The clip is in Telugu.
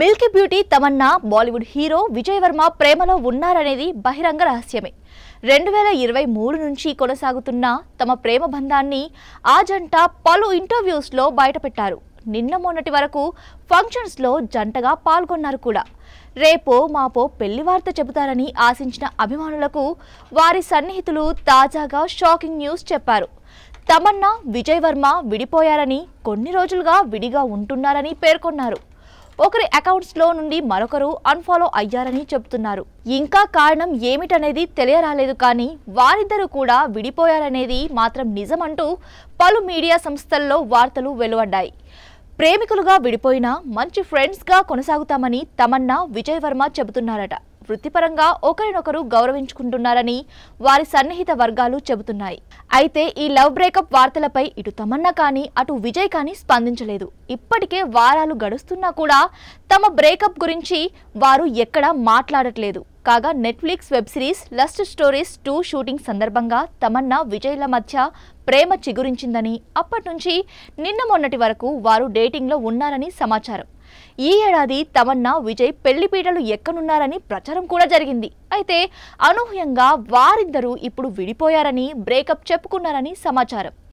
Milky beauty Tamannaah Bollywood hero Vijay Varma ప్రేమలో ఉన్నారనేది బహిరంగ రహస్యమే. 2023 నుంచి కొనసాగుతున్న తమ ప్రేమ బంధాన్ని ఆ జంట పలు ఇంటర్వ్యూస్లో బయటపెట్టారు. నిన్న మొన్నటి వరకు ఫంక్షన్స్లో జంటగా పాల్గొన్నారు కూడా. రేపో మాపో పెళ్లి వార్త చెబుతారని ఆశించిన అభిమానులకు వారి సన్నిహితులు తాజాగా షాకింగ్ న్యూస్ చెప్పారు. తమన్నా విజయ్ వర్మ విడిపోయారని, కొన్ని రోజులుగా విడిగా ఉంటున్నారని పేర్కొన్నారు. ఒకరి అకౌంట్స్లో నుండి మరొకరు అన్ఫాలో అయ్యారని చెబుతున్నారు. ఇంకా కారణం ఏమిటనేది తెలియరాలేదు, కానీ వారిద్దరూ కూడా విడిపోయారనేది మాత్రం నిజమంటూ పలు మీడియా సంస్థల్లో వార్తలు వెలువడ్డాయి. ప్రేమికులుగా విడిపోయినా మంచి ఫ్రెండ్స్గా కొనసాగుతామని తమన్నా విజయ్ వర్మ చెబుతున్నారట. వృత్తిపరంగా ఒకరినొకరు గౌరవించుకుంటున్నారని వారి సన్నిహిత వర్గాలు చెబుతున్నాయి. అయితే ఈ లవ్ బ్రేకప్ వార్తలపై ఇటు తమన్నా కానీ అటు విజయ్ కానీ స్పందించలేదు. ఇప్పటికే వారాలు గడుస్తున్నా కూడా తమ బ్రేకప్ గురించి వారు ఎక్కడా మాట్లాడట్లేదు. కాగా Netflix web series lust stories 2 shooting సందర్భంగా తమన్నా విజయ్ల మధ్య ప్రేమ చిగురించిందని, అప్పటి నుంచి నిన్న మొన్నటి వరకు వారు డేటింగ్లో ఉన్నారని సమాచారం. ఈ ఏడాది తమన్నా విజయ్ పెళ్లిపీటలు ఎక్కనున్నారని ప్రచారం కూడా జరిగింది. అయితే అనూహ్యంగా వారిద్దరూ ఇప్పుడు విడిపోయారని, బ్రేకప్ చెప్పుకున్నారని సమాచారం.